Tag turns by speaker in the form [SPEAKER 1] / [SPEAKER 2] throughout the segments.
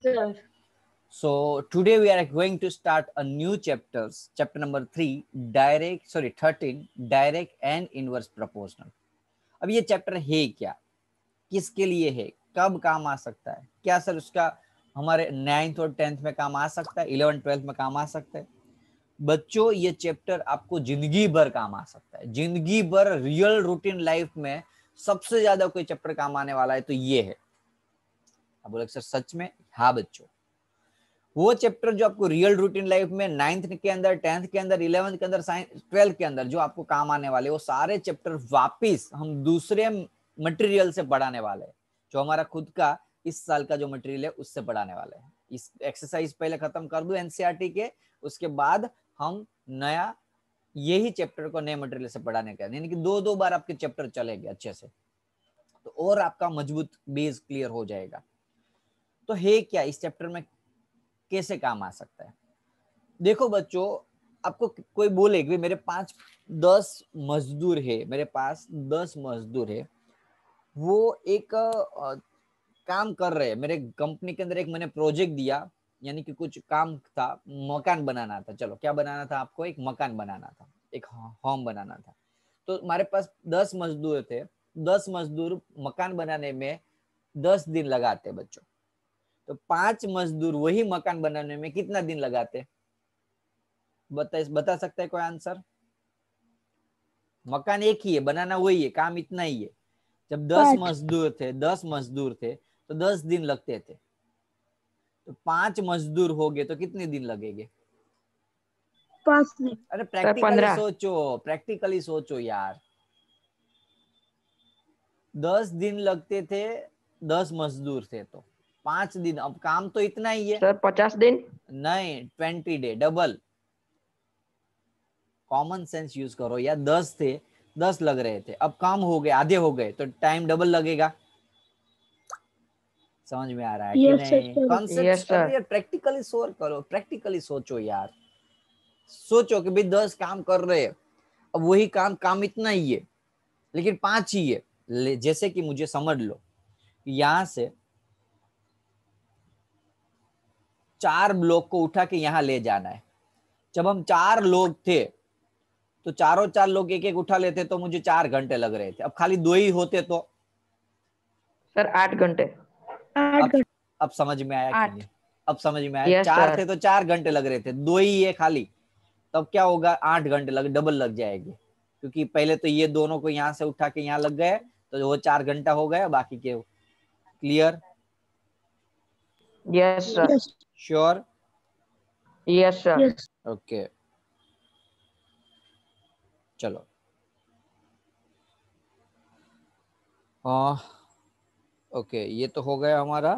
[SPEAKER 1] Sir.
[SPEAKER 2] So today we are going to start a new chapter number 3, 13, direct and inverse proportional. अब ये chapter है क्या, किसके लिए है, कब काम आ सकता है, क्या सर उसका हमारे 9th और 10th में काम आ सकता है, 11th 12th में काम आ सकता है? बच्चों ये चैप्टर आपको जिंदगी भर काम आ सकता है, जिंदगी भर रियल रूटीन लाइफ में सबसे ज्यादा कोई चैप्टर काम आने वाला है तो ये है। अब बोले सर सच में? हाँ बच्चों, वो चैप्टर जो आपको रियल रूटीन लाइफ में 9th के अंदर, 10th के अंदर, 11th के अंदर, 12th के अंदर जो आपको काम आने वाले, वो सारे चैप्टर वापिस हम दूसरे मटेरियल से पढ़ाने वाले हैं, जो हमारा खुद का इस साल का जो मटेरियल है उससे पढ़ाने वाले हैं। इस एक्सरसाइज पहले खत्म कर दूं एनसीईआरटी के, उसके बाद हम नया यही चैप्टर को नए मटेरियल से पढ़ाने का, यानी कि 2 बार आपके चैप्टर चलेंगे अच्छे से, तो और आपका मजबूत बेस क्लियर हो जाएगा। तो है क्या इस चैप्टर में, कैसे काम आ सकता है? देखो बच्चों, आपको कोई बोले कि मेरे पास 10 मजदूर है, मेरे पास 10 मजदूर है, वो एक काम कर रहे हैं मेरे कंपनी के अंदर, एक मैंने प्रोजेक्ट दिया, यानी कि कुछ काम था, मकान बनाना था। चलो क्या बनाना था आपको? एक मकान बनाना था, एक होम बनाना था। तो हमारे पास 10 मजदूर थे, 10 मजदूर मकान बनाने में 10 दिन लगाते बच्चों। तो 5 मजदूर वही मकान बनाने में कितना दिन लगाते? बता सकता है कोई आंसर? मकान एक ही है, बनाना वही है, काम इतना ही है। जब 10 मजदूर थे तो 10 दिन लगते थे, तो 5 मजदूर हो गए तो कितने दिन लगेंगे?
[SPEAKER 1] 5 दिन।
[SPEAKER 2] अरे प्रैक्टिकली सोचो यार। 10 दिन लगते थे, 10 मजदूर थे तो 5 दिन, अब काम तो इतना ही है
[SPEAKER 3] सर 50 दिन।
[SPEAKER 2] नहीं, 20 day, double. Common sense use करो यार। 10 थे, 10 लग रहे थे, अब काम हो गए, आधे हो गए, तो टाइम डबल लगेगा। समझ में आ रहा है कि नहीं कॉन्सेप्ट? अरे यार प्रैक्टिकली सोच करो, प्रैक्टिकली सोचो यार। सोचो कि भाई 10 काम कर रहे हैं, अब वही काम इतना ही है, लेकिन 5 ही है। जैसे कि मुझे समझ लो, यहां से 4 ब्लॉक को उठा के यहाँ ले जाना है। जब हम 4 लोग थे तो चारों 4 लोग एक एक उठा लेते तो मुझे 4 घंटे लग रहे थे। अब खाली 2 ही होते तो
[SPEAKER 3] सर 8 घंटे।
[SPEAKER 2] अब समझ में आया कि नहीं? अब समझ में आया।
[SPEAKER 3] Yes,
[SPEAKER 2] 4
[SPEAKER 3] sir.
[SPEAKER 2] थे तो 4 घंटे लग रहे थे, 2 ही है खाली, तब क्या होगा? 8 घंटे डबल लग जाएंगे, क्योंकि पहले तो ये दोनों को यहाँ से उठा के यहाँ लग गए, तो वो 4 घंटा हो गया, बाकी के clear?
[SPEAKER 3] Yes, sir.
[SPEAKER 2] Sure?
[SPEAKER 3] Yes, sir.
[SPEAKER 2] Okay चलो। ओके ये तो हो गया हमारा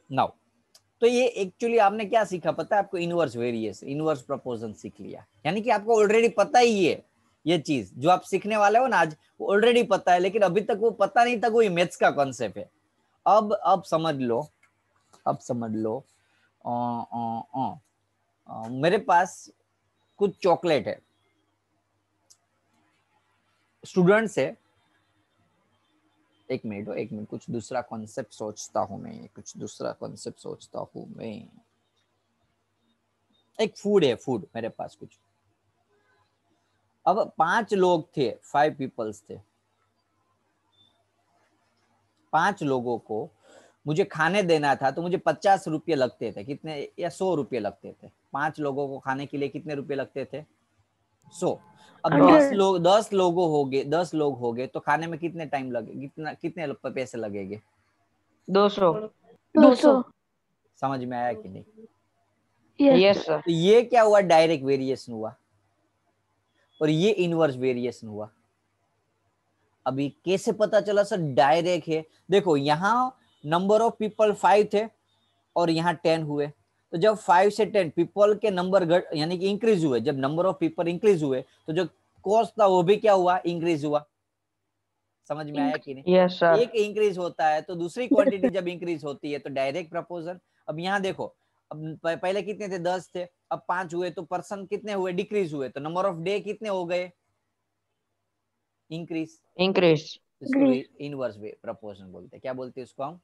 [SPEAKER 2] नाउ। तो ये एक्चुअली आपने क्या सीखा पता है आपको? इनवर्स वेरिएशन, इनवर्स प्रोपोर्शन सीख लिया, यानी कि आपको ऑलरेडी पता ही है ये चीज जो आप सीखने वाले हो ना आज, वो ऑलरेडी पता है, लेकिन अभी तक वो पता नहीं था कोई मैथ्स का कॉन्सेप्ट है। अब समझ लो, अब समझ लो। मेरे पास कुछ चॉकलेट है, स्टूडेंट्स है। एक मिनट कुछ दूसरा कॉन्सेप्ट सोचता हूं मैं, कुछ दूसरा कॉन्सेप्ट सोचता हूं मैं। एक फूड है, फूड मेरे पास कुछ। अब 5 लोग थे, 5 पीपल्स थे। 5 लोगों को मुझे खाने देना था, तो मुझे 50 रुपये लगते थे, कितने? या 100 रुपये लगते थे। 5 लोगों को खाने के लिए कितने रुपये लगते थे? 100। अब 10 लोग हो गए तो खाने में कितने टाइम लगे, कितने पैसे लगेंगे?
[SPEAKER 3] 200।
[SPEAKER 2] समझ में आया कि नहीं?
[SPEAKER 3] Yes, sir.
[SPEAKER 2] तो ये क्या हुआ? डायरेक्ट वेरिएशन हुआ, और ये इनवर्स वेरिएशन हुआ। अभी कैसे पता चला सर डायरेक्ट है? देखो यहाँ नंबर ऑफ पीपल 5 थे और यहाँ 10 हुए, तो जब 5 से 10 पीपल के नंबर यानी कि इंक्रीज हुए, जब नंबर ऑफ पीपल इंक्रीज हुए तो जो कॉस्ट था वो भी क्या हुआ? इंक्रीज हुआ। समझ में आया कि नहीं?
[SPEAKER 3] Yes, sir.
[SPEAKER 2] एक इंक्रीज होता है तो दूसरी क्वांटिटी जब इंक्रीज होती है तो डायरेक्ट प्रपोजल। अब यहाँ देखो, अब पहले कितने थे? 10 थे, अब 5 हुए तो पर्सन कितने हुए? डिक्रीज हुए, तो नंबर ऑफ डे कितने हो गए? इंक्रीज।
[SPEAKER 3] Increase.
[SPEAKER 2] इसको इनवर्स वे प्रोपोर्शन बोलते हैं। क्या बोलते हैं इसको हम?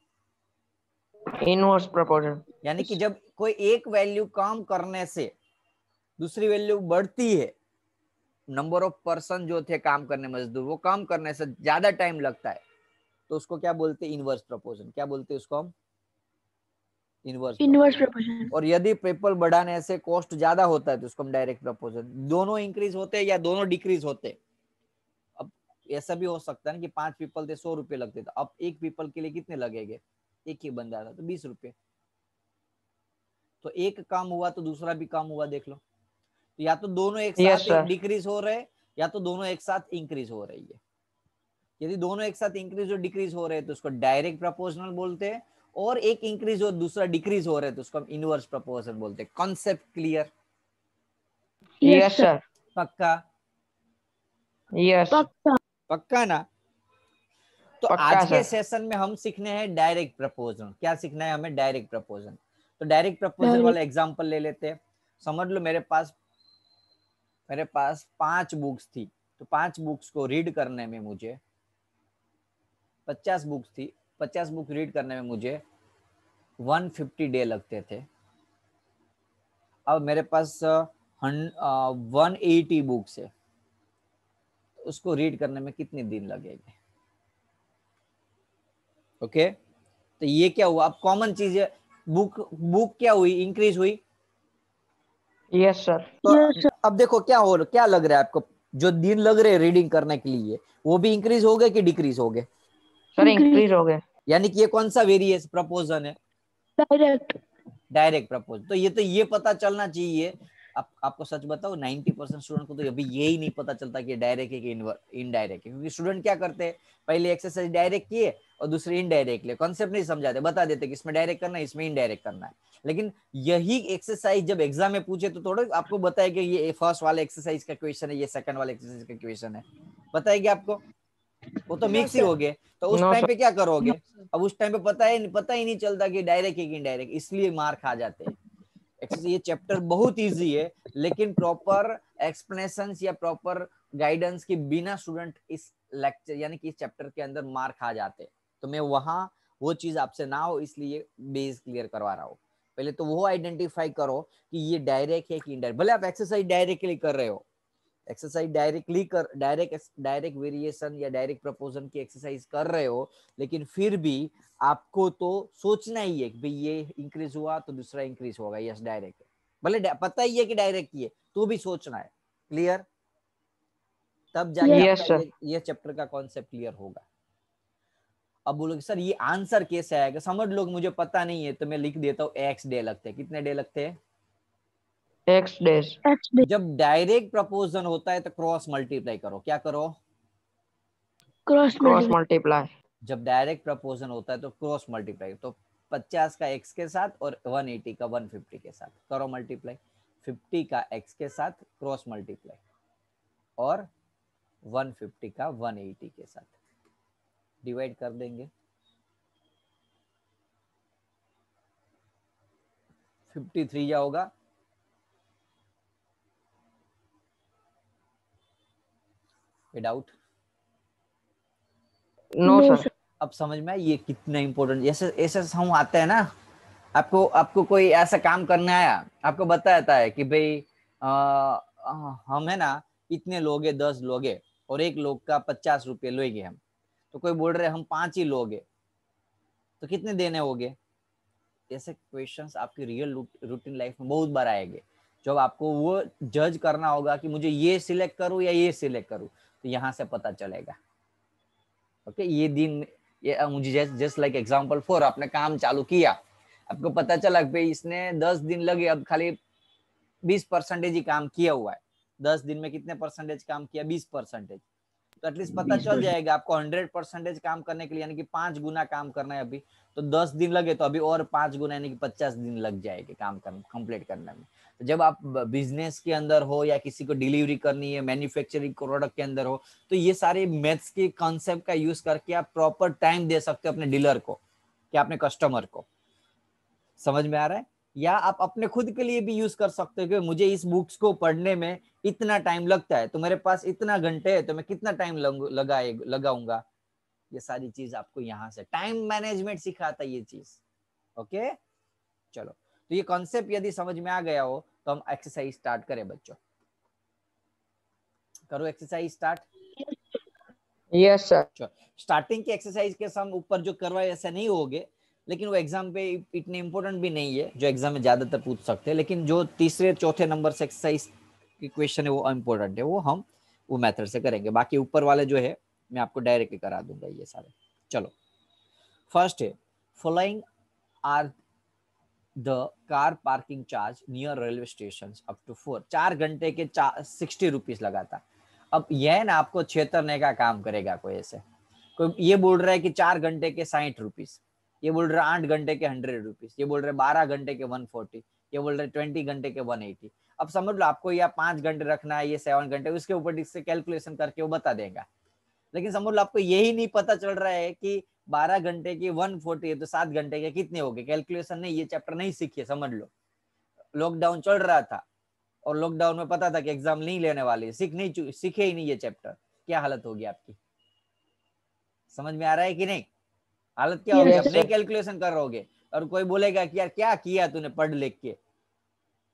[SPEAKER 3] Inverse proportion.
[SPEAKER 2] यानी कि जब कोई एक वैल्यू कम करने से दूसरी वैल्यू बढ़ती है, नंबर ऑफ पर्सन जो थे काम करने मजदूर, वो काम करने से ज्यादा टाइम लगता है, तो उसको क्या बोलते हैं? Inverse proportion. क्या बोलते हैं उसको हम? Inverse
[SPEAKER 1] proportion.
[SPEAKER 2] और यदि पीपल बढ़ाने से कॉस्ट ज्यादा होता है तो उसको हम डायरेक्ट प्रोपोर्शन। दोनों इंक्रीज होते हैं या दोनों डिक्रीज होते हैं। अब ऐसा भी हो सकता है कि 5 पीपल थे, 100 रुपए लगते थे, अब एक पीपल के लिए कितने लगेंगे? एक ही बंदा था तो 20 रुपए। तो एक काम हुआ तो दूसरा भी काम हुआ, देख लो। तो या तो दोनों एक साथ डिक्रीज हो रहे, या तो दोनों एक साथ इंक्रीज हो रही है। यदि दोनों एक साथ इंक्रीज और डिक्रीज हो रहे हैं तो उसको डायरेक्ट प्रोपोर्शनल बोलते हैं, और एक इंक्रीज और दूसरा डिक्रीज हो रहा है तो उसको हम इनवर्स प्रोपोर्शन बोलते हैं। Concept clear?
[SPEAKER 3] Yes sir.
[SPEAKER 2] पक्का?
[SPEAKER 3] यस
[SPEAKER 2] पक्का ना? तो
[SPEAKER 3] पक्का
[SPEAKER 2] आज के
[SPEAKER 3] सर।
[SPEAKER 2] सेशन में हम सीखने हैं डायरेक्ट प्रपोजन। क्या सीखना है हमें? डायरेक्ट प्रपोजन। तो डायरेक्ट प्रपोजन वाला एग्जांपल ले लेते हैं। समझ लो मेरे पास 5 बुक्स थी, तो 5 बुक्स को रीड करने में मुझे 50 बुक्स थी, 50 बुक रीड करने में मुझे 150 डे लगते थे। अब मेरे पास 180 बुक्स है, उसको रीड करने में कितने दिन लगेंगे? ओके, तो ये क्या हुआ? अब कॉमन चीज है, बुक क्या हुई? इंक्रीज हुई।
[SPEAKER 3] Yes sir.
[SPEAKER 2] तो अब देखो क्या लग रहा है आपको? जो दिन लग रहे हैं रीडिंग करने के लिए, वो भी इंक्रीज हो गए कि डिक्रीज हो गए?
[SPEAKER 3] सर इंक्रीज हो गए।
[SPEAKER 2] यानी कि ये कौन सा वेरिएशन प्रपोजन है? Direct propose. तो ये पता चलना चाहिए। आपको सच बताओ, 90% स्टूडेंट को तो अभी यही नहीं पता चलता कि डायरेक्ट है कि इनडायरेक्ट है। क्योंकि स्टूडेंट क्या करते हैं, पहले एक्सरसाइज डायरेक्ट किए और दूसरी इनडायरेक्ट ले, कॉन्सेप्ट नहीं समझाते, बता देते कि इसमें डायरेक्ट करना है, इसमें इनडायरेक्ट करना है। लेकिन यही एक्सरसाइज जब एग्जाम में पूछे तो थोड़ा आपको बताया कि ये फर्स्ट वाले एक्सरसाइज का क्वेश्चन है, ये सेकंड वाले एक्सरसाइज का क्वेश्चन है, बताएगी आपको? वो तो मिक्स ही हो गए। तो उस टाइम पे क्या करोगे? अब उस टाइम पे पता ही नहीं चलता कि डायरेक्ट है कि इनडायरेक्ट, इसलिए मार खा जाते हैं। ये चैप्टर बहुत इजी है, लेकिन प्रॉपर एक्सप्लेनेशन या प्रॉपर गाइडेंस के बिना स्टूडेंट इस लेक्चर यानी कि इस चैप्टर के अंदर मार खा जाते। तो मैं वहां वो चीज आपसे ना हो, इसलिए बेस क्लियर करवा रहा हूँ। पहले तो वो आइडेंटिफाई करो कि ये डायरेक्ट है कि इनडायरेक्ट। भले आप एक्सरसाइज डायरेक्टली कर रहे हो, एक्सरसाइज डायरेक्ट वेरिएशन या डायरेक्ट प्रपोजन की एक्सरसाइज कर रहे हो, लेकिन फिर भी आपको तो सोचना ही है कि भाई ये इंक्रीज हुआ तो दूसरा इंक्रीज होगा। यस डायरेक्ट है, भले पता ही है कि डायरेक्ट ही है, तो भी सोचना है। क्लियर? तब जाके आपका ये चैप्टर का कॉन्सेप्ट क्लियर होगा। अब बोलोगे सर ये आंसर कैसे आएगा? समझ लो मुझे पता नहीं है तो मैं लिख देता हूँ एक्स डे लगते हैं। कितने डे लगते हैं?
[SPEAKER 3] X days.
[SPEAKER 2] जब डायरेक्ट प्रपोजन होता है तो क्रॉस मल्टीप्लाई करो। क्या करो?
[SPEAKER 3] Cross multiply.
[SPEAKER 2] जब डायरेक्ट प्रपोजन होता है तो क्रॉस मल्टीप्लाई। तो 50 का एक्स के साथ और 180 का 150 के साथ करो मल्टीप्लाई। 50 का एक्स के साथ क्रॉस मल्टीप्लाई, और 150 का 180 के साथ डिवाइड कर देंगे। 53 क्या होगा? डाउट?
[SPEAKER 3] No sir.
[SPEAKER 2] अब समझ में ये कितना इंपॉर्टेंट। ऐसे ऐसे हम आते हैं ना, आपको कोई ऐसा काम करने आया, आपको बताता है कि भाई हम है ना इतने लोग हैं, 10 लोग हैं, और एक लोग का 50 रुपये लेंगे हम। तो कोई बोल रहे हम 5 ही लोग हैं, तो कितने देने होंगे? ऐसे क्वेश्चंस आपकी रियल रूटीन लाइफ में बहुत बार आएंगे, जब आपको वो जज करना होगा कि मुझे ये सिलेक्ट करूं या ये सिलेक्ट करूं। तो यहाँ से पता चलेगा। ओके, ये दिन ये मुझे जस्ट लाइक एग्जांपल फॉर, आपने काम चालू किया, आपको पता चला कि इसने 10 दिन लगे, अब खाली 20% ही काम किया हुआ है। 10 दिन में कितने परसेंटेज काम किया? 20%। तो एटलीस्ट पता चल जाएगा आपको 100% काम करने के लिए, यानी कि 5 गुना काम करना है अभी, तो 10 दिन लगे तो अभी और 5 गुना यानी कि 50 दिन लग जाएंगे काम करने कंप्लीट करने में। तो जब आप बिजनेस के अंदर हो या किसी को डिलीवरी करनी है, मैन्युफैक्चरिंग प्रोडक्ट के अंदर हो, तो ये सारे मैथ्स के कॉन्सेप्ट का यूज करके आप प्रॉपर टाइम दे सकते हो अपने डीलर को या अपने कस्टमर को। समझ में आ रहा है? या आप अपने खुद के लिए भी यूज कर सकते हो कि मुझे इस बुक्स को पढ़ने में इतना टाइम लगता है, तो मेरे पास इतना घंटे है, तो मैं कितना टाइम लगाऊंगा। ये सारी चीज आपको यहाँ से टाइम मैनेजमेंट सिखाता है ये चीज। ओके चलो, तो ये कॉन्सेप्ट यदि समझ में आ गया हो तो हम एक्सरसाइज स्टार्ट करें बच्चों। करो एक्सरसाइज स्टार्ट।
[SPEAKER 3] Yes sir.
[SPEAKER 2] चलो, स्टार्टिंग की एक्सरसाइज के हम ऊपर जो करवाए ऐसा नहीं होगे, लेकिन वो एग्जाम पे इतने इंपॉर्टेंट भी नहीं है जो एग्जाम में ज्यादातर पूछ सकते हैं, लेकिन जो तीसरे चौथे नंबर से एक्सरसाइज की क्वेश्चन है वो इंपॉर्टेंट है, वो हम वो मेथड से करेंगे। बाकी ऊपर वाले जो है मैं आपको डायरेक्टली करा दूंगा ये सारे। चलो, फर्स्ट है following are the car parking charge near railway station up to 4 घंटे के 60 रुपीज लगाता। अब यह ना आपको छेतरने का काम करेगा कोई ऐसे, कोई ये बोल रहा है कि 4 घंटे के 60 रुपीज, ये बोल रहा है 8 घंटे के 100 रुपीज, ये बोल रहे 12 घंटे के 140, ये बोल रहे 20 घंटे के 180। अब समझ लो आपको या 5 घंटे रखना है, ये 7 घंटे, उसके ऊपर इससे कैलकुलेशन करके वो बता देगा। लेकिन समझ लो आपको यही नहीं पता चल रहा है कि 12 घंटे की 140 है तो 7 घंटे के कितने हो गए, कैलकुलेशन नहीं, ये चैप्टर नहीं सीखे। समझ लो लॉकडाउन चल रहा था और लॉकडाउन में पता था कि एग्जाम नहीं लेने वाले, सीखे ही नहीं ये चैप्टर, क्या हालत होगी आपकी? समझ में आ रहा है कि नहीं? हालत क्या होगी? आप नहीं कैलकुलेशन कर रहोगे और कोई बोलेगा कि यार क्या किया तूने पढ़ लिख के।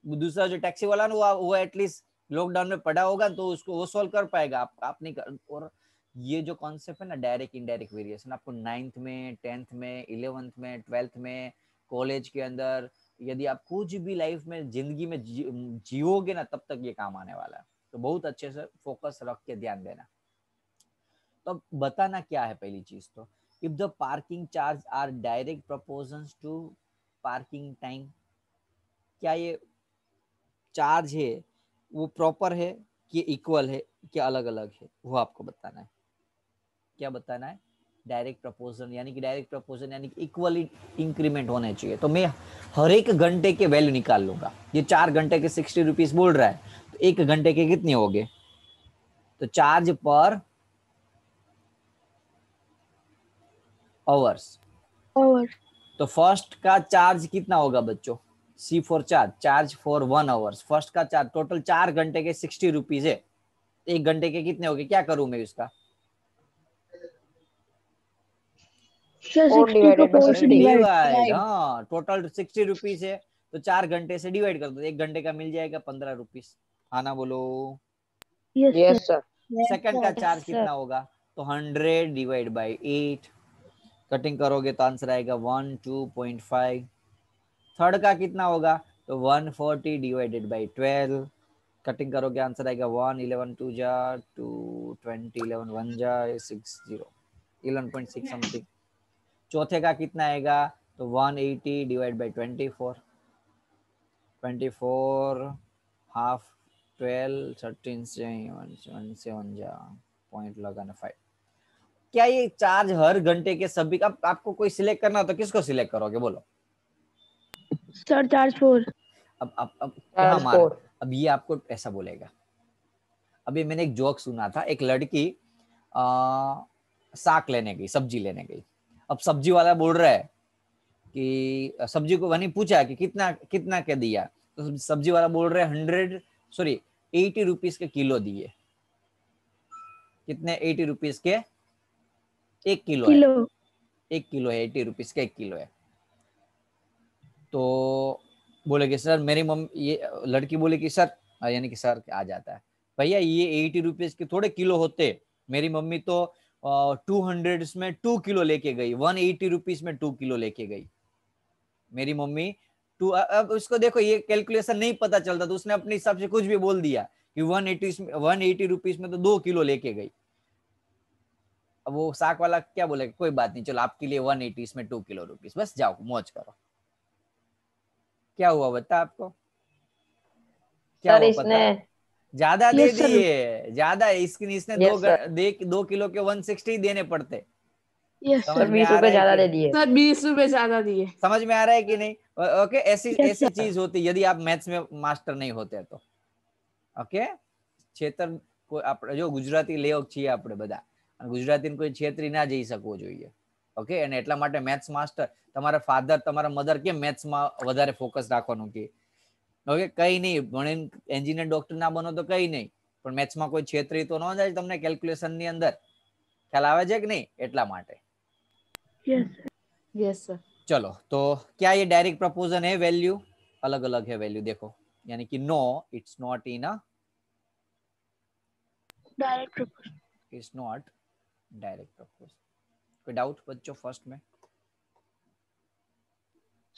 [SPEAKER 2] दूसरा जो टैक्सी वाला ना वो एटलीस्ट लॉकडाउन में पढ़ा होगा तो उसको वो सॉल्व कर पाएगा, आप नहीं कर। और ये जो कॉन्सेप्ट है ना डायरेक्ट इनडायरेक्ट वेरिएशन, आपको 9th में 10th में 11th में 12th में कॉलेज के अंदर यदि आप कुछ भी लाइफ में जिंदगी में जियोगे ना तब तक ये काम आने वाला है। तो बहुत अच्छे से फोकस रख के ध्यान देना। तो बताना क्या है पहली चीज तो, if the parking charge are direct proportions to parking time, क्या ये चार्ज है वो प्रॉपर है कि इक्वल है कि अलग अलग है, वो आपको बताना है। क्या बताना है? डायरेक्ट प्रोपोर्शन यानी कि डायरेक्ट प्रोपोर्शन यानी कि इक्वली इंक्रीमेंट होने चाहिए। तो मैं हर एक घंटे के वैल्यू निकाल लूंगा। ये 4 घंटे के 60 रुपीज बोल रहा है तो 1 घंटे के कितने हो गए? तो चार्ज पर आवर्स। तो फर्स्ट का चार्ज कितना होगा बच्चों? See for charge for 1 hours. First का चार्ज टोटल 4 घंटे के 60 रुपीज है, 1 घंटे के कितने हो गए? क्या करूं मैं इसका?
[SPEAKER 3] 4 डिवाइडेड बाय 60।
[SPEAKER 2] डिवाइड, हाँ टोटल 60 रुपीज है तो 4 घंटे से डिवाइड कर दो, 1 घंटे का मिल जाएगा 15 रुपीज। आना बोलो।
[SPEAKER 3] Yes sir.
[SPEAKER 2] सेकंड का चार्ज कितना होगा? तो 100 डिवाइड बाई 8, कटिंग करोगे तो आंसर आएगा 12.5। थर्ड का कितना होगा? तो 140 डिवाइडेड बाई 12, कटिंग करोगे आंसर आएगा 1, 11 2 जा 2, 20 11 1 जा 60, 11.6 समथिंग। चौथे का कितना आएगा? तो 180 डिवाइड बाई 24, 24 हाफ 12 13 से 1 जा पॉइंट लगाना 5। क्या ये चार्ज हर घंटे के सभी का आपको कोई सिलेक्ट करना हो तो किसको सिलेक्ट करोगे बोलो?
[SPEAKER 1] Sir charge 4।
[SPEAKER 2] अब कहाँ मार? अब ये आपको ऐसा बोलेगा। अभी मैंने एक जोक सुना था, एक लड़की साग लेने गई, सब्जी लेने गई। अब सब्जी वाला बोल रहा है कि सब्जी को वही पूछा कि कितना कितना के दिया, तो सब्जी वाला बोल रहे 80 रुपीज के किलो दिए। कितने? 80 रुपीज के 1 किलो है, 1 किलो है, 80 रुपीज का 1 किलो है। तो बोले कि सर मेरी मम्मी, ये लड़की बोले कि सर, यानी कि सर आ जाता है, भैया ये 80 रुपीज के थोड़े किलो होते, मेरी मम्मी तो 200 में 2 किलो लेके गई, 180 रुपीज में 2 किलो लेके गई मेरी मम्मी। अब उसको देखो ये कैलकुलेशन नहीं पता चलता तो उसने अपने हिसाब से कुछ भी बोल दिया कि 180 रुपीज में तो 2 किलो लेके गई। अब वो साग वाला क्या बोलेगा? कोई बात नहीं, चलो आपके लिए 180 इसमें 2 किलो रुपीज, बस जाओ मौज करो। क्या हुआ बता आपको? क्या
[SPEAKER 3] सर
[SPEAKER 2] हुआ
[SPEAKER 3] इसने
[SPEAKER 2] पता? ज्यादा दे दिए, ज्यादा। इसने 2 किलो के 160 देने पड़ते।
[SPEAKER 3] सर 20 रुपए ज्यादा दे दिए।
[SPEAKER 4] सर 20 रुपए ज्यादा दिए।
[SPEAKER 2] समझ में आ रहा है कि नहीं? ओके, ऐसी चीज होती यदि आप मैथ्स में मास्टर नहीं होते तो। ओके, છેતર કોઈ આપણે જો ગુજરાતી લેવો છીએ આપણે બધા, અને ગુજરાતીને કોઈ છેતરી ના જઈ શકવો જોઈએ. ઓકે, અને એટલા માટે મેથ્સ માસ્ટર તમારા ફાધર તમારા મધર કેમ મેથ્સમાં વધારે ફોકસ રાખવાનું કે ઓકે કઈ નહીં ભણીને એન્જિનિયર ડોક્ટર ના બનો તો કઈ નહીં, પણ મેથ્સમાં કોઈ છેતરી તો ન જાય તમને કેલ્ક્યુલેશન ની અંદર. ખ્યાલ આવે છે કે નહીં? એટલા માટે.
[SPEAKER 4] Yes sir.
[SPEAKER 2] चलो, तो क्या ये डायरेक्ट प्रपोजन है? वैल्यू अलग अलग है वैल्यू, देखो, यानी कि no, it's not in a
[SPEAKER 1] direct proportion.
[SPEAKER 2] It's not direct proportion. कोई डाउट बच्चों फर्स्ट में?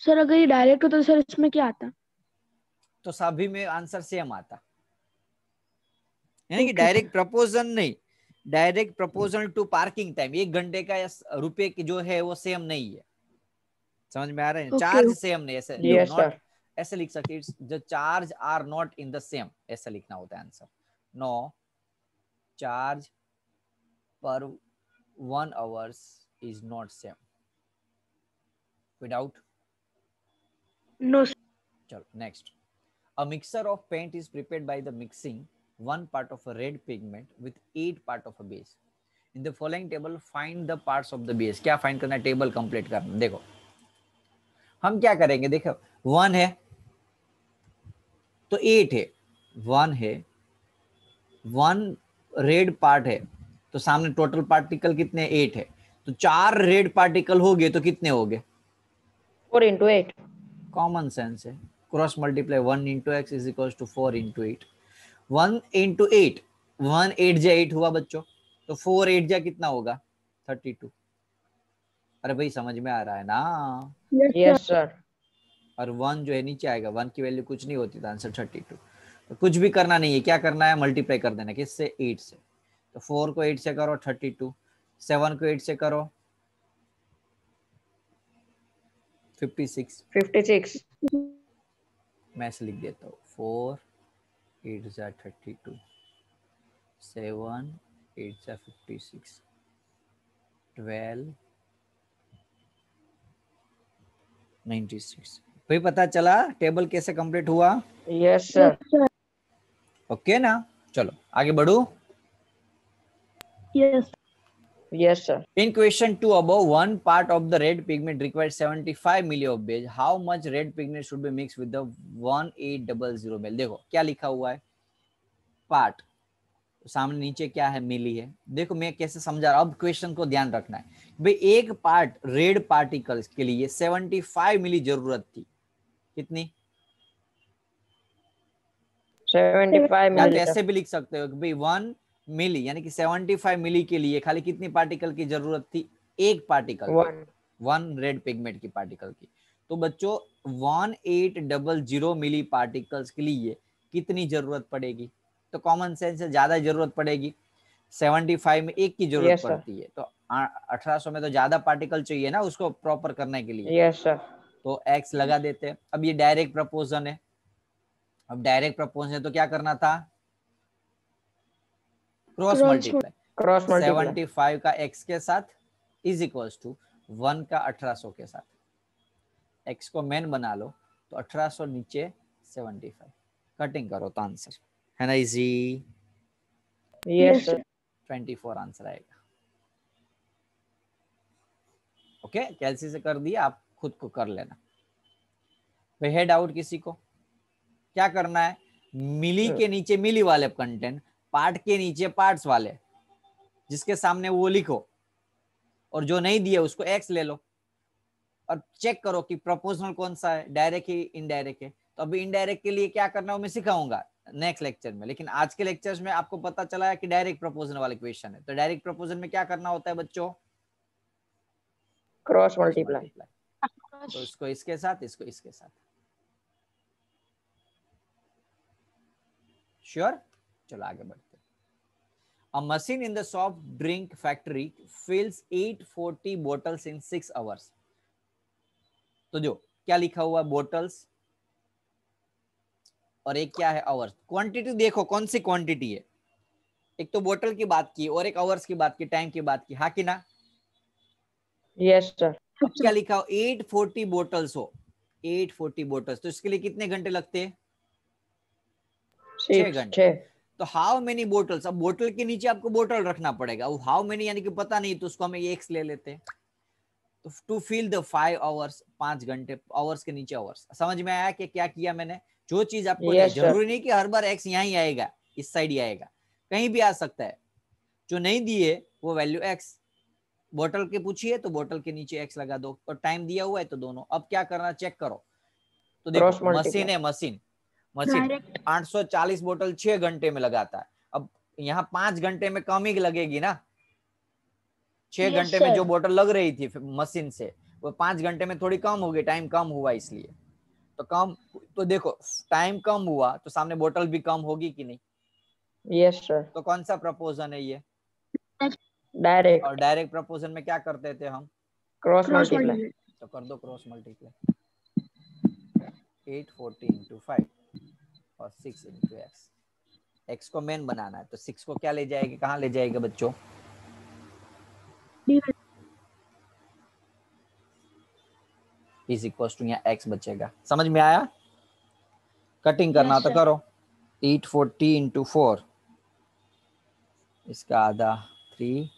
[SPEAKER 1] सर अगर ये डायरेक्ट होता तो सर इसमें क्या आता?
[SPEAKER 2] तो सभी में आंसर सेम आता, यानी कि
[SPEAKER 1] ओके
[SPEAKER 2] डायरेक्ट
[SPEAKER 1] सर।
[SPEAKER 2] प्रपोजन नहीं, direct proposal to parking time, 1 घंटे का या रुपए की जो है वो सेम नहीं है। समझ में आ रहा है?
[SPEAKER 1] ओके
[SPEAKER 2] चार्ज सेम नहीं, ऐसे
[SPEAKER 3] Yes,
[SPEAKER 2] नॉट,
[SPEAKER 3] sir.
[SPEAKER 2] ऐसे लिख सकते, it's the charge are not in the same, ऐसा लिखना होता है आंसर। नो चार्ज पर 1 hours इज नॉट सेम। कोई डाउट?
[SPEAKER 1] नो।
[SPEAKER 2] चलो next. A mixture of paint is prepared by the mixing 1 part of a red pigment with 8 part of a base. In the following table, find the parts of the base. क्या find करना है? Table complete करना। देखो हम क्या करेंगे, देखो 1 है तो 8 है, 1 है, 1 रेड पार्ट है, तो सामने टोटल पार्टिकल कितने? 8 है, तो 4 रेड पार्टिकल हो गए तो कितने हो गए?
[SPEAKER 3] 4 into 8.
[SPEAKER 2] कॉमन सेंस है, cross multiply 1 into x is equal to 4 into 8। 1 into 8, 1 8 जा 8 हुआ बच्चों, तो 4 8 जा कितना होगा? 32। अरे भाई समझ में आ रहा है ना?
[SPEAKER 3] Yes, sir.
[SPEAKER 2] और 1 जो है नीचे आएगा, 1 की वैल्यू कुछ नहीं होती, तो आंसर 32। तो कुछ भी करना नहीं है, क्या करना है? मल्टीप्लाई कर देना, किससे? 8 से। तो 4 को 8 से करो 32, 7 को 8 से करो 56।
[SPEAKER 3] 56.
[SPEAKER 2] मैं ऐसे लिख देता हूँ, 4 8 जा 32, 7 8 जा 56, 12 96। भाई पता चला टेबल कैसे कंप्लीट हुआ?
[SPEAKER 3] Yes, sir.
[SPEAKER 2] ओके ना? चलो आगे बढ़ू।
[SPEAKER 1] Yes.
[SPEAKER 3] Yes, sir.
[SPEAKER 2] In question 2 above, 1 part of the red pigment requires 75 milli of beige. How much red pigment should be mixed with the 1800 ml? देखो क्या लिखा हुआ है, पार्ट, सामने नीचे क्या है? मिली है। देखो मैं कैसे समझा रहा हूं, अब क्वेश्चन को ध्यान रखना है भाई। एक पार्ट रेड पार्टिकल्स के लिए 75 मिली जरूरत थी, कितनी?
[SPEAKER 3] 75
[SPEAKER 2] या तो
[SPEAKER 3] milliliter.
[SPEAKER 2] ऐसे भी लिख सकते हो कि भाई 1 मिली, यानी कि 75 मिली के लिए खाली कितनी पार्टिकल की जरूरत थी? एक पार्टिकल की,
[SPEAKER 3] 1.
[SPEAKER 2] 1 रेड पिगमेंट की पार्टिकल की। तो बच्चों 1800 मिली पार्टिकल्स के लिए कितनी जरूरत पड़ेगी? तो कॉमन सेंस से ज्यादा जरूरत पड़ेगी, 75 में एक की जरूरत
[SPEAKER 3] Yes, sir.
[SPEAKER 2] पड़ती है, तो 1800 में तो ज्यादा पार्टिकल चाहिए ना उसको प्रॉपर करने के लिए,
[SPEAKER 3] Yes, sir.
[SPEAKER 2] तो एक्स लगा देते हैं। अब ये डायरेक्ट प्रपोजन है, अब डायरेक्ट प्रपोजन है तो क्या करना था? Cross multiply,
[SPEAKER 3] Cross multiply.
[SPEAKER 2] 75 का x के साथ इज इक्वल्स टू 1 का 1800 के साथ। x को मेन बना लो, तो 1800 नीचे 75, कटिंग करो तो आंसर है ना इजी?
[SPEAKER 3] Yes, sir.
[SPEAKER 2] 24 आंसर आएगा। ओके, कैलसी से कर दिया, आप खुद को कर लेना। है डाउट किसी को? क्या करना है? मिली के नीचे मिली वाले कंटेंट, पार्ट के नीचे पार्ट्स वाले, जिसके सामने वो लिखो, और जो नहीं दिया उसको एक्स ले लो, और चेक करो कि प्रोपोर्शनल कौन सा है, डायरेक्ट ही इनडायरेक्ट है। तो अभी इनडायरेक्ट के लिए क्या करना है मैं सिखाऊंगा नेक्स्ट लेक्चर में, लेकिन आज के लेक्चर्स में आपको पता चला है कि डायरेक्ट प्रपोजन वाला क्वेश्चन है। तो डायरेक्ट प्रपोजन में क्या करना होता है बच्चों?
[SPEAKER 3] Cross multiply.
[SPEAKER 2] तो इसको इसके साथ, इसको इसके साथ। श्योर? चलो आगे बढ़ते। A machine in the soft drink factory fills 840 bottles in 6 hours. तो जो क्या लिखा हुआ है? बोटल्स, और एक क्या है? आवर्स। क्वांटिटी देखो कौन सी क्वांटिटी है, एक तो बोतल की बात की और एक आवर्स की बात की, टाइम की बात की, हाँ कि ना?
[SPEAKER 3] Yes, sir.
[SPEAKER 2] अब क्या लिखा हो? 840 बोटल्स हो, 840 बोटल्स, तो इसके लिए कितने घंटे लगते हैं? 6 घंटे। तो हाउ मेनी बोटल्स, अब बोतल के नीचे आपको बोतल रखना पड़ेगा, वो हाउ मेनी यानी कि पता नहीं, तो उसको हम एक्स ले लेते हैं। तो टू फिल द 5 आवर्स, 5 घंटे, आवर्स के नीचे आवर्स। समझ में आया कि क्या किया मैंने? जो चीज आपको
[SPEAKER 3] Yes,
[SPEAKER 2] जरूरी नहीं कि हर बार एक्स यहाँ ही आएगा, इस साइड ही आएगा, कहीं भी आ सकता है, जो नहीं दिए वो वैल्यू एक्स, बोतल के पूछिए तो बोतल के नीचे एक्स लगा दो, और टाइम दिया हुआ है तो दोनों। अब क्या करना चेक करो, तो
[SPEAKER 3] क्रॉस
[SPEAKER 2] देखो मशीन
[SPEAKER 3] मल्टीप्लाई।
[SPEAKER 2] है, मशीन
[SPEAKER 1] डायरेक्ट
[SPEAKER 2] 840 बोतल 6 घंटे में लगाता है। अब यहाँ 5 घंटे में कम ही लगेगी ना, 6
[SPEAKER 1] यस
[SPEAKER 2] घंटे में जो
[SPEAKER 1] सर।
[SPEAKER 2] बोतल लग रही थी मशीन से वो 5 घंटे में थोड़ी कम हो गई, टाइम कम हुआ इसलिए। तो कम, तो देखो टाइम कम हुआ तो सामने बोतल भी कम होगी कि नहीं।
[SPEAKER 3] Yes sir.
[SPEAKER 2] तो कौन सा प्रपोजन है ये? और
[SPEAKER 3] डायरेक्ट
[SPEAKER 2] डायरेक्ट प्रपोजन में क्या करते थे हम?
[SPEAKER 3] Cross
[SPEAKER 1] cross
[SPEAKER 3] multiply.
[SPEAKER 1] मल्टीप्लाई।
[SPEAKER 2] तो कर दो क्रॉस मल्टीप्लाई, 840 इंटू 5 और 6 इंटू एक्स। एक्स को मेन बनाना है तो 6 को क्या ले जाएगी, कहाँ ले जाएगा बच्चों? इज इक्वल टू यहाँ एक्स बचेगा। समझ में आया? कटिंग करना
[SPEAKER 1] यस
[SPEAKER 2] तो
[SPEAKER 1] सर।
[SPEAKER 2] करो। 840 इंटू 4, इसका आधा 3,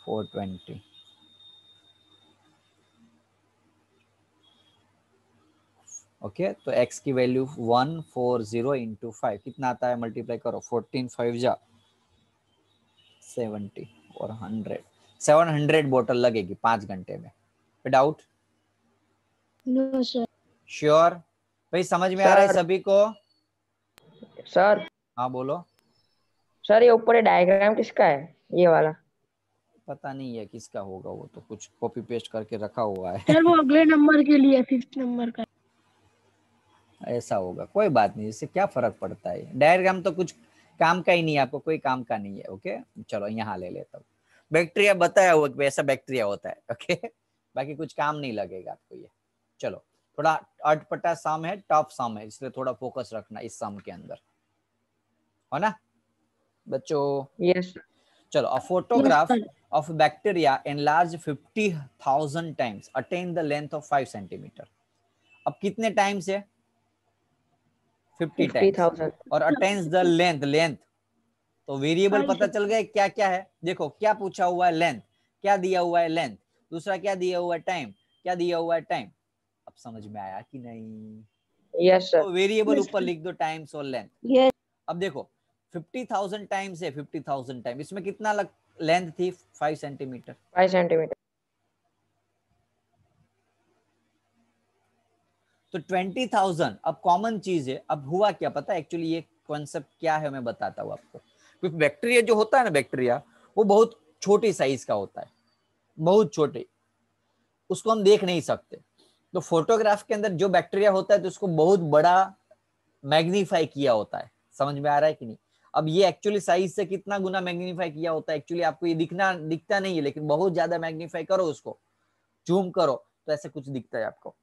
[SPEAKER 2] 420। ओके तो x की वैल्यू 140 इंटू 5 कितना आता है, मल्टीप्लाई करो। 14 5 जा 70 और 100, 700 बोतल लगेगी 5 घंटे में। डाउट?
[SPEAKER 1] No sir.
[SPEAKER 2] श्योर? भाई समझ में आ रहा है
[SPEAKER 3] सर
[SPEAKER 2] सभी को?
[SPEAKER 3] सर
[SPEAKER 2] हाँ बोलो।
[SPEAKER 3] सर ये ऊपर डायग्राम किसका है, ये वाला?
[SPEAKER 2] पता नहीं है किसका होगा, वो तो कुछ कॉपी पेस्ट करके रखा हुआ है।
[SPEAKER 1] सर वो अगले नंबर के लिए 5th नंबर का।
[SPEAKER 2] ऐसा होगा, कोई बात नहीं, इससे क्या फर्क पड़ता है। डायग्राम तो कुछ काम का ही नहीं है, आपको कोई काम का नहीं है। ओके चलो यहाँ ले लेता हूँ। बैक्टीरिया बताया हुआ कि ऐसा बैक्टीरिया होता है। ओके बाकी कुछ काम नहीं लगेगा आपको ये। चलो थोड़ा अटपटा सम है, टफ सम है, इसलिए थोड़ा फोकस रखना इस सम के अंदर, है ना बच्चों?
[SPEAKER 3] यस
[SPEAKER 2] चलो, a
[SPEAKER 1] yes
[SPEAKER 2] photograph
[SPEAKER 1] sir.
[SPEAKER 2] of bacteria enlarged 50,000 times attain the length of 5 centimeter। अब कितने टाइम्स है? 50 टाइम्स।
[SPEAKER 3] 50,000।
[SPEAKER 2] और अटेन्स द लेंथ, तो वेरिएबल पता चल गया क्या क्या है। देखो क्या पूछा हुआ है, लेंथ। क्या दिया हुआ है, लेंथ। दूसरा क्या दिया हुआ है, टाइम। क्या दिया हुआ है, टाइम। अब समझ में आया कि नहीं?
[SPEAKER 3] Yes sir.
[SPEAKER 2] तो वेरिएबल
[SPEAKER 1] यस
[SPEAKER 2] ऊपर
[SPEAKER 1] सर।
[SPEAKER 2] लिख दो, टाइम्स और लेंथ।
[SPEAKER 1] यस।
[SPEAKER 2] अब देखो 50,000 टाइम्स है, 50,000 टाइम, इसमें कितना लेंथ थी? 5 सेंटीमीटर।
[SPEAKER 3] 5 सेंटीमीटर।
[SPEAKER 2] तो 20,000 अब कॉमन चीज है। अब हुआ क्या पता है एक्चुअली, ये कॉन्सेप्ट क्या है मैं बताता हूँ आपको। क्योंकि बैक्टीरिया जो होता है ना, बैक्टीरिया वो बहुत छोटी साइज का होता है, बहुत छोटे, उसको हम देख नहीं सकते। तो फोटोग्राफ के अंदर जो बैक्टीरिया होता है तो उसको बहुत बड़ा मैग्नीफाई किया होता है। समझ में आ रहा है कि नहीं? अब ये एक्चुअली साइज से कितना गुना मैग्नीफाई किया होता है, एक्चुअली आपको ये दिखता नहीं है, लेकिन बहुत ज्यादा मैग्नीफाई करो उसको, जूम करो तो ऐसे कुछ दिखता है आपको।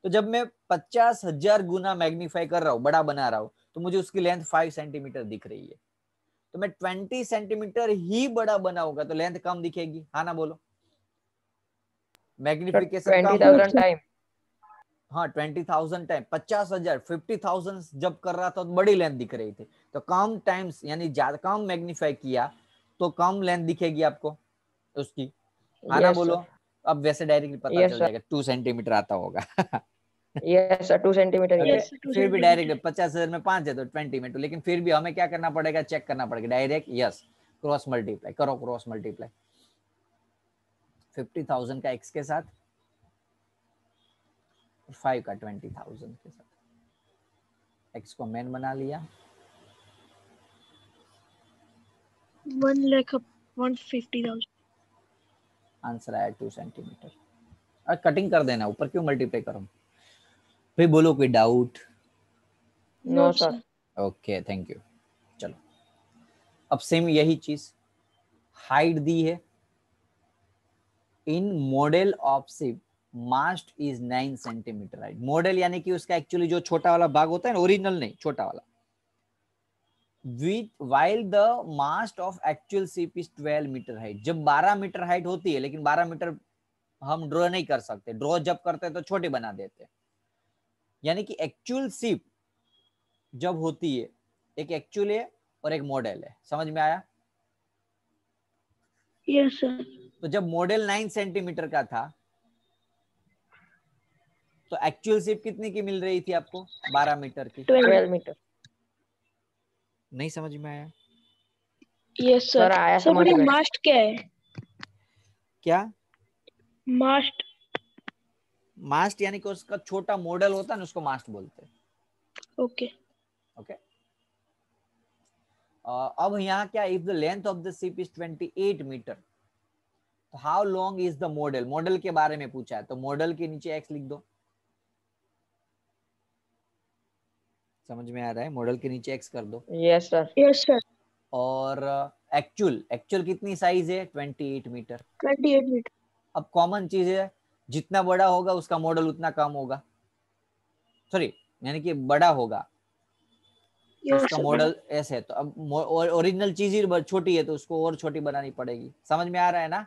[SPEAKER 2] तो जब मैं 50,000 गुना मैग्नीफाई कर रहा हूँ, बड़ा बना रहा हूँ, तो मुझे उसकी लेंथ 5 सेंटीमीटर दिख रही है। तो मैं 20 सेंटीमीटर ही बड़ा बनाऊंगा तो लेंथ कम दिखेगी, हाँ ना बोलो? मैग्निफिकेशन कम होगा।
[SPEAKER 3] 20,000 टाइम।
[SPEAKER 2] हाँ 20,000 टाइम, 50,000, 50,000 जब कर रहा था तो बड़ी लेंथ दिख रही थी। तो कम टाइम्स यानी ज्यादा कम मैग्नीफाई किया तो कम लेंथ दिखेगी आपको उसकी, हाँ ना
[SPEAKER 3] यस
[SPEAKER 2] बोलो?
[SPEAKER 3] सर।
[SPEAKER 2] अब वैसे डायरेक्टली पता
[SPEAKER 3] यस
[SPEAKER 2] चल
[SPEAKER 3] सर।
[SPEAKER 2] जाएगा 2 सेंटीमीटर आता होगा।
[SPEAKER 3] यस सर 2 सेंटीमीटर ही
[SPEAKER 2] ओके
[SPEAKER 3] है।
[SPEAKER 1] यस 2
[SPEAKER 2] फिर भी
[SPEAKER 1] सेंटीमीटर।
[SPEAKER 2] डायरेक्ट 50,000 में 5 है तो 20 में 2, लेकिन फिर भी हमें क्या करना पड़ेगा, चेक करना पड़ेगा डायरेक्ट। यस क्रॉस मल्टीप्लाई करो, क्रॉस मल्टीप्लाई 50,000 का x के साथ, 5 का 20,000 के साथ। x को मेन बना लिया,
[SPEAKER 1] 1,50,000।
[SPEAKER 2] आंसर आया 2 सेंटीमीटर। और कटिंग कर देना, ऊपर क्यों मल्टीप्लाई करो? फिर बोलो कोई doubt?
[SPEAKER 3] No
[SPEAKER 1] no
[SPEAKER 3] sir.
[SPEAKER 1] Sir.
[SPEAKER 2] Okay thank you. चलो अब सेम यही चीज, हाइट दी है। In model of ship mast is 9 centimetre height. Model यानी कि उसका एक्चुअली जो छोटा वाला भाग होता है ना, ओरिजिनल नहीं, छोटा वाला। With while the mast of actual ship is 12 metre height. जब 12 मीटर हाइट होती है, लेकिन 12 मीटर हम ड्रॉ नहीं कर सकते, ड्रॉ जब करते हैं तो छोटी बना देते हैं। यानी कि एक्चुअल शिप जब होती है, एक एक्चुअल है और एक मॉडल है। समझ में आया?
[SPEAKER 1] Yes sir.
[SPEAKER 2] तो जब मॉडल 9 सेंटीमीटर का था तो एक्चुअल शिप कितनी की मिल रही थी आपको? 12 मीटर की।
[SPEAKER 3] 12 मीटर।
[SPEAKER 2] नहीं समझ में आया?
[SPEAKER 1] Yes
[SPEAKER 3] sir
[SPEAKER 1] sir.
[SPEAKER 3] आया
[SPEAKER 1] सर
[SPEAKER 3] समझ
[SPEAKER 1] बड़ी
[SPEAKER 3] में।
[SPEAKER 1] मास्ट क्या है?
[SPEAKER 2] क्या?
[SPEAKER 1] मास्ट।
[SPEAKER 2] मास्ट यानी कि उसका छोटा मॉडल होता है ना, उसको मास्ट बोलते हैं।
[SPEAKER 1] ओके।
[SPEAKER 2] ओके। अब यहाँ क्या, if the length of the ship is 28 metre, तो how long is the model? Model के बारे में पूछा है, तो मॉडल के नीचे x लिख दो। समझ में आ रहा है? मॉडल के नीचे x कर दो।
[SPEAKER 3] Yes sir.
[SPEAKER 1] Yes sir.
[SPEAKER 2] और एक्चुअल एक्चुअल कितनी साइज है? 28 मीटर।
[SPEAKER 1] 28 मीटर।
[SPEAKER 2] अब कॉमन चीज है, जितना बड़ा होगा उसका मॉडल उतना कम होगा, सॉरी यानी कि बड़ा होगा
[SPEAKER 1] यस
[SPEAKER 2] उसका
[SPEAKER 1] सर।
[SPEAKER 2] मॉडल ऐसे है। तो अब ओरिजिनल चीज ही छोटी है तो उसको और छोटी बनानी पड़ेगी। समझ में आ रहा है ना?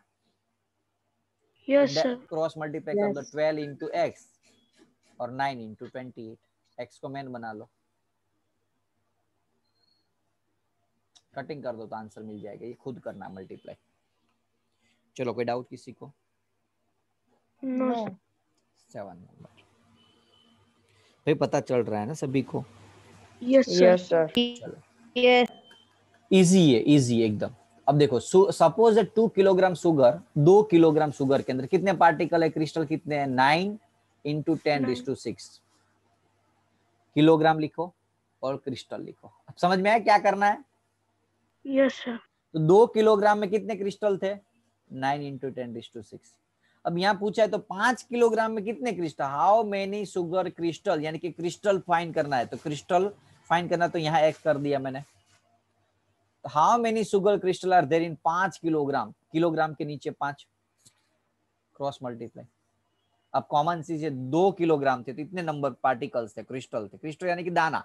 [SPEAKER 1] Yes sir.
[SPEAKER 2] क्रॉस मल्टीप्लाई कर दो, 12 इंटू एक्स और 9 इंटू 28। एक्स को मेन बना लो, कटिंग कर दो तो आंसर मिल जाएगा। ये खुद करना मल्टीप्लाई। चलो, कोई डाउट किसी को?
[SPEAKER 1] No sir.
[SPEAKER 2] 7 नंबर भाई, पता चल रहा है ना सभी को?
[SPEAKER 1] Yes sir.
[SPEAKER 3] Yes sir.
[SPEAKER 2] चलो,
[SPEAKER 1] यस।
[SPEAKER 2] इजी है, इजी एकदम। अब देखो, suppose 2 kilogram sugar, 2 kilogram sugar के अंदर कितने पार्टिकल है? क्रिस्टल कितने हैं? 9 इंटू 10⁶ किलोग्राम लिखो और क्रिस्टल लिखो। अब समझ में आया क्या करना है?
[SPEAKER 1] Yes sir.
[SPEAKER 2] तो 2 किलोग्राम में कितने क्रिस्टल थे? 9 इंटू 10⁶। अब यहाँ पूछा है तो 5 किलोग्राम में कितने crystal? How many sugar crystal, यानी कि क्रिस्टल फाइंड करना है। तो क्रिस्टल फाइंड करना, तो यहाँ एक्स कर दिया मैंने। How many sugar crystal are there in 5 kilogram? Kilogram के नीचे 5, क्रॉस मल्टीप्लाई। अब कॉमन चीज है, 2 किलोग्राम थे तो इतने नंबर पार्टिकल्स थे, क्रिस्टल थे। क्रिस्टल यानी कि दाना।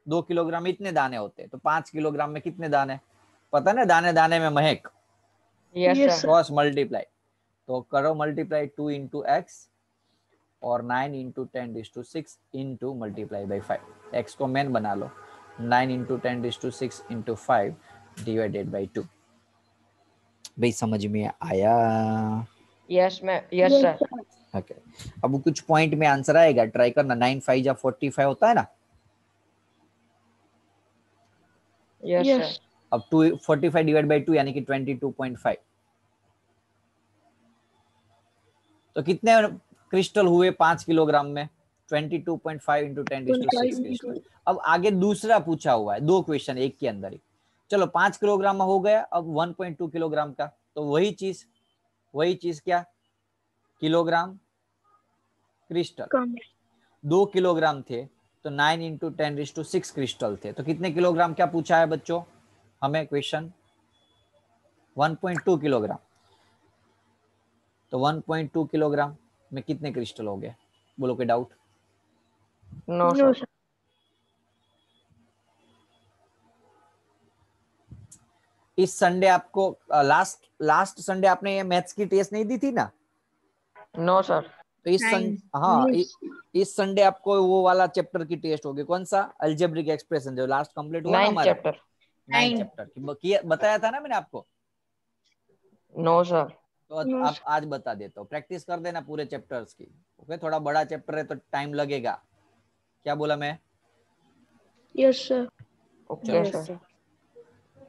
[SPEAKER 2] 2 किलोग्राम में इतने दाने होते हैं, तो 5 किलोग्राम में कितने दाने? पता ना, दाने दाने में महक।
[SPEAKER 3] Yes
[SPEAKER 1] yes
[SPEAKER 3] sir.
[SPEAKER 1] Sir.
[SPEAKER 2] Cross multiply, तो करो मल्टीप्लाई 2 इंटू एक्स और 9 into 10⁶ into multiply by 5। X को मेन बना लो, 9 इंटू 10⁶ इंटू 5 डिवाइडेड बाई 2। भाई समझ में आया?
[SPEAKER 3] Yes yes sir.
[SPEAKER 2] ओके। अब कुछ पॉइंट में आंसर आएगा, ट्राई करना। 9 5 जा 45 होता है ना?
[SPEAKER 3] Yes
[SPEAKER 1] yes.
[SPEAKER 3] सर।
[SPEAKER 2] अब 2 45 डिवाइड बाई 2 यानी कि 22.5। तो कितने क्रिस्टल हुए 5 किलोग्राम में? 22.5 इंटू 10⁶ क्रिस्टल। अब आगे दूसरा पूछा हुआ है, 2 क्वेश्चन एक के अंदर ही। चलो, 5 किलोग्राम में हो गया। अब 1.2 किलोग्राम का, तो वही चीज क्या? Kilogram crystal.
[SPEAKER 1] कम।
[SPEAKER 2] 2 किलोग्राम थे तो 9 इंटू 10⁶ क्रिस्टल थे। तो कितने किलोग्राम क्या पूछा है बच्चों हमें क्वेश्चन? 1.2 किलोग्राम। तो 1.2 किलोग्राम में कितने क्रिस्टल हो गए? बोलो, कोई doubt?
[SPEAKER 3] No
[SPEAKER 1] no
[SPEAKER 3] sir.
[SPEAKER 1] Sir.
[SPEAKER 2] इस संडे आपको लास्ट संडे आपने ये मैथ्स की टेस्ट नहीं दी थी ना?
[SPEAKER 3] No sir.
[SPEAKER 2] तो हाँ, इस संडे आपको वो वाला चैप्टर की टेस्ट होगी। कौन सा? अलजेब्रिक एक्सप्रेशन, जो लास्ट कंप्लीट हुआ ना
[SPEAKER 3] 9th
[SPEAKER 2] हमारा।
[SPEAKER 3] चैप्टर।
[SPEAKER 2] 9 चैप्टर की बताया था ना मैंने आपको।
[SPEAKER 3] No sir.
[SPEAKER 2] तो आप आज बता देता हूँ, प्रैक्टिस कर देना पूरे चैप्टर्स की। ओके, थोड़ा बड़ा चैप्टर है तो टाइम लगेगा। क्या बोला मैं?
[SPEAKER 1] Yes sir.
[SPEAKER 3] Okay sir.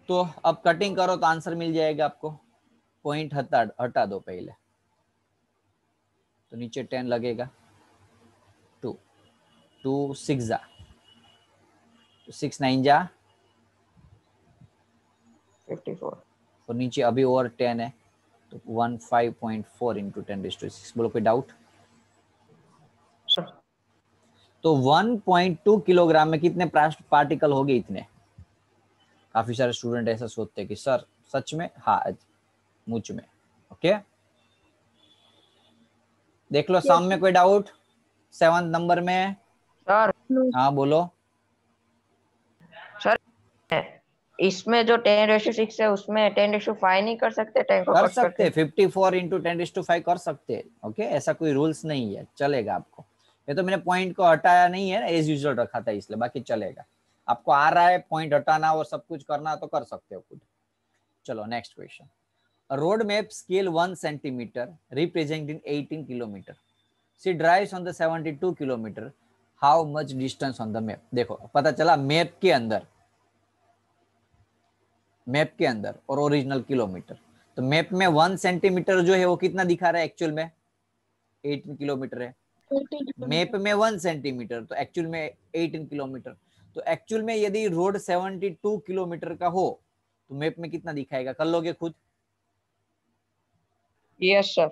[SPEAKER 2] तो अब कटिंग करो तो आंसर मिल जाएगा आपको। पॉइंट हटा दो पहले, तो नीचे 10 लगेगा। 2 2 6 जा, तो 6 9 जा
[SPEAKER 3] 54
[SPEAKER 2] और नीचे अभी और 10 है, तो 15.4 इंटू 10⁶। बोलो, कोई डाउट?
[SPEAKER 3] सर।
[SPEAKER 2] तो 1.2 किलोग्राम में कितने पार्टिकल हो गए? इतने। काफी सारे स्टूडेंट ऐसा सोचते हैं कि सर सच में? हाँ, मुझ में। ओके, देख लो सामने। कोई डाउट 7 नंबर में?
[SPEAKER 3] सर।
[SPEAKER 2] हाँ बोलो।
[SPEAKER 3] सर, इसमें जो 10⁶ है उसमें 10⁵ नहीं कर सकते? 10 को
[SPEAKER 2] कर
[SPEAKER 3] कट
[SPEAKER 2] सकते,
[SPEAKER 3] करके
[SPEAKER 2] 54 इंटू 10⁵ कर सकते। ओके, ऐसा कोई रूल्स नहीं है, चलेगा आपको। ये तो मैंने पॉइंट को हटाया नहीं है, एज यूजुअल रखा था इसलिए, बाकी चलेगा। आपको आ रहा है पॉइंट हटाना और सब कुछ करना, तो कर सकते हो खुद। चलो next question. Road map scale 1 centimetre representing 18 kilometre. She drives on the 72 kilometre. How much distance on the map? देखो, पता चला मैप के अंदर और ओरिजिनल किलोमीटर। तो मैप में 1 सेंटीमीटर जो है वो कितना दिखा रहा है एक्चुअल में? 18 किलोमीटर है।
[SPEAKER 1] 18
[SPEAKER 2] मैप में 1 सेंटीमीटर तो एक्चुअल में 18 किलोमीटर। तो एक्चुअल में यदि रोड 72 किलोमीटर का हो तो मैप में कितना दिखाएगा? कर लोगे खुद?
[SPEAKER 3] Yes sir.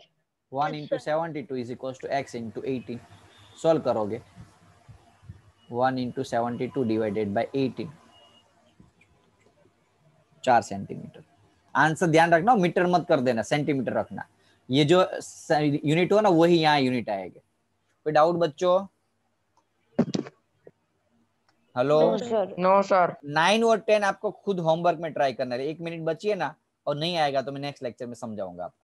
[SPEAKER 2] 1 into 72 is equal to x into 18। Solve करोगे 1 into 72 divided by 18, 4 centimetre. Answer ध्यान रखना, मीटर मत कर देना, सेंटीमीटर रखना। ये जो यूनिट हो ना वही यहाँ यूनिट आएगा। कोई डाउट बच्चों? Hello?
[SPEAKER 1] No sir.
[SPEAKER 3] No sir.
[SPEAKER 2] 9 और 10 आपको खुद होमवर्क में ट्राई करना है। 1 मिनट बची है ना, और नहीं आएगा तो मैं नेक्स्ट लेक्चर में समझाऊंगा आपको।